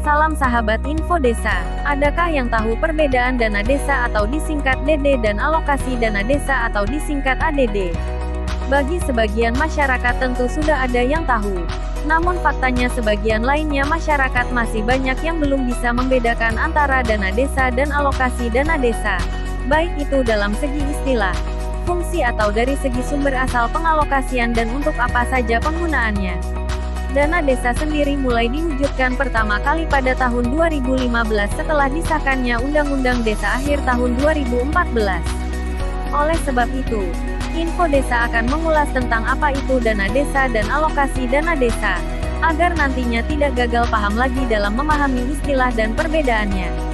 Salam sahabat info desa. Adakah yang tahu perbedaan dana desa atau disingkat DD dan alokasi dana desa atau disingkat ADD? Bagi sebagian masyarakat tentu sudah ada yang tahu. Namun faktanya sebagian lainnya masyarakat masih banyak yang belum bisa membedakan antara dana desa dan alokasi dana desa. Baik itu dalam segi istilah, fungsi atau dari segi sumber asal pengalokasian dan untuk apa saja penggunaannya. Dana desa sendiri mulai diwujudkan pertama kali pada tahun 2015 setelah disahkannya Undang-Undang Desa akhir tahun 2014. Oleh sebab itu, Info Desa akan mengulas tentang apa itu dana desa dan alokasi dana desa, agar nantinya tidak gagal paham lagi dalam memahami istilah dan perbedaannya.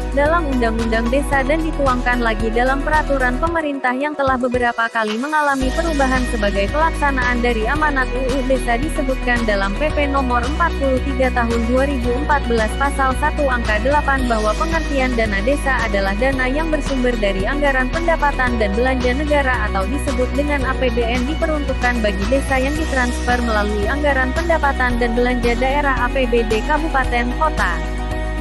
Dalam Undang-Undang Desa dan dituangkan lagi dalam peraturan pemerintah yang telah beberapa kali mengalami perubahan sebagai pelaksanaan dari amanat UU Desa disebutkan dalam PP Nomor 43 Tahun 2014 Pasal 1 Angka 8 bahwa pengertian dana desa adalah dana yang bersumber dari anggaran pendapatan dan belanja negara atau disebut dengan APBN diperuntukkan bagi desa yang ditransfer melalui anggaran pendapatan dan belanja daerah APBD kabupaten kota.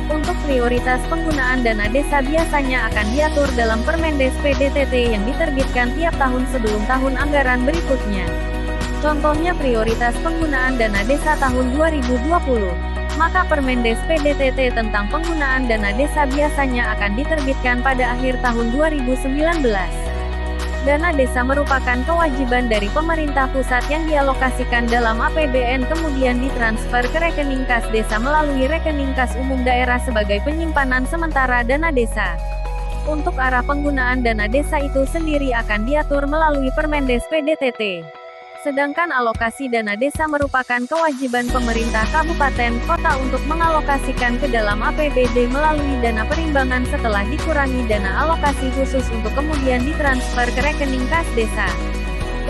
Untuk prioritas penggunaan dana desa biasanya akan diatur dalam Permendes PDTT yang diterbitkan tiap tahun sebelum tahun anggaran berikutnya. Contohnya prioritas penggunaan dana desa tahun 2020. Maka Permendes PDTT tentang penggunaan dana desa biasanya akan diterbitkan pada akhir tahun 2019. Dana desa merupakan kewajiban dari pemerintah pusat yang dialokasikan dalam APBN kemudian ditransfer ke rekening kas desa melalui rekening kas umum daerah sebagai penyimpanan sementara dana desa. Untuk arah penggunaan dana desa itu sendiri akan diatur melalui Permendes PDTT. Sedangkan alokasi dana desa merupakan kewajiban pemerintah kabupaten kota untuk mengalokasikan ke dalam APBD melalui dana perimbangan setelah dikurangi dana alokasi khusus untuk kemudian ditransfer ke rekening kas desa.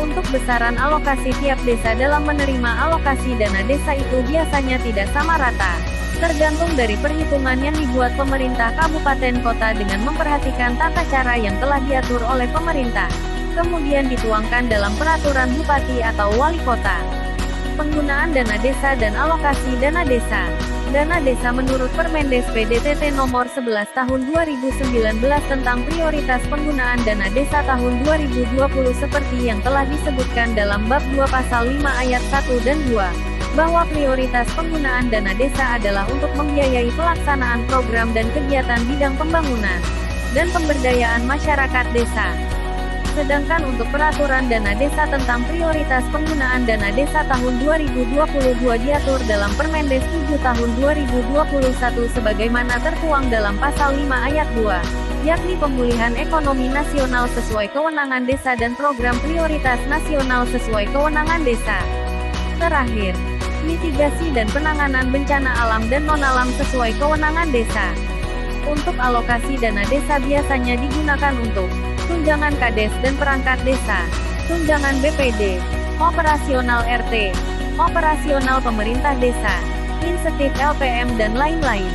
Untuk besaran alokasi tiap desa dalam menerima alokasi dana desa itu biasanya tidak sama rata, tergantung dari perhitungan yang dibuat pemerintah kabupaten kota dengan memperhatikan tata cara yang telah diatur oleh pemerintah. Kemudian dituangkan dalam peraturan bupati atau wali kota. Penggunaan dana desa dan alokasi dana desa. Dana desa menurut Permendes PDTT nomor 11 tahun 2019 tentang prioritas penggunaan dana desa tahun 2020 seperti yang telah disebutkan dalam bab 2 pasal 5 ayat 1 dan 2, bahwa prioritas penggunaan dana desa adalah untuk membiayai pelaksanaan program dan kegiatan bidang pembangunan dan pemberdayaan masyarakat desa. Sedangkan untuk peraturan dana desa tentang prioritas penggunaan dana desa tahun 2022 diatur dalam Permendes 7 tahun 2021 sebagaimana tertuang dalam pasal 5 ayat 2, yakni pemulihan ekonomi nasional sesuai kewenangan desa dan program prioritas nasional sesuai kewenangan desa. Terakhir, mitigasi dan penanganan bencana alam dan non-alam sesuai kewenangan desa. Untuk alokasi dana desa biasanya digunakan untuk tunjangan kades dan perangkat desa, tunjangan BPD, operasional RT, operasional pemerintah desa, insentif LPM dan lain-lain.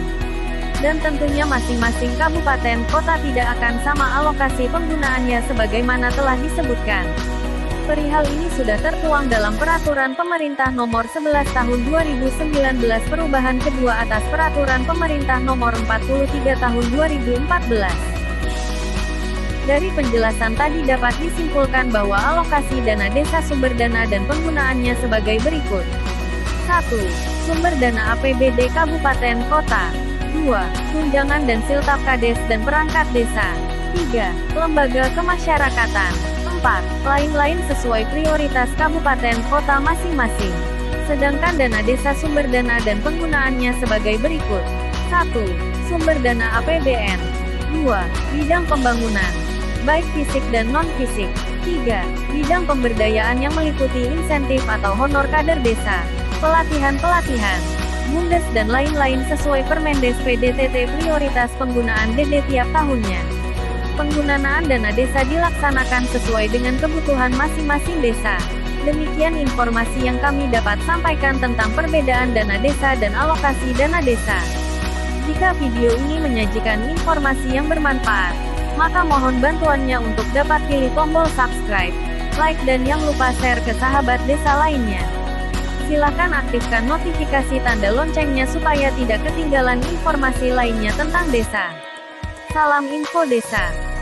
Dan tentunya masing-masing kabupaten kota tidak akan sama alokasi penggunaannya sebagaimana telah disebutkan. Perihal ini sudah tertuang dalam Peraturan Pemerintah Nomor 11 Tahun 2019 perubahan kedua atas Peraturan Pemerintah Nomor 43 Tahun 2014. Dari penjelasan tadi dapat disimpulkan bahwa alokasi dana desa sumber dana dan penggunaannya sebagai berikut. 1. Sumber dana APBD Kabupaten Kota. 2. Tunjangan dan siltap kades dan perangkat desa. 3. Lembaga kemasyarakatan. 4. Lain-lain sesuai prioritas kabupaten kota masing-masing. Sedangkan dana desa sumber dana dan penggunaannya sebagai berikut. 1. Sumber dana APBN. 2. Bidang pembangunan, baik fisik dan non-fisik. 3. Bidang pemberdayaan yang meliputi insentif atau honor kader desa, pelatihan-pelatihan, bundes dan lain-lain sesuai Permendes PDTT prioritas penggunaan DD tiap tahunnya. Penggunaan dana desa dilaksanakan sesuai dengan kebutuhan masing-masing desa. Demikian informasi yang kami dapat sampaikan tentang perbedaan dana desa dan alokasi dana desa. Jika video ini menyajikan informasi yang bermanfaat, maka mohon bantuannya untuk dapat pilih tombol subscribe, like dan yang lupa share ke sahabat desa lainnya. Silakan aktifkan notifikasi tanda loncengnya supaya tidak ketinggalan informasi lainnya tentang desa. Salam Info Desa.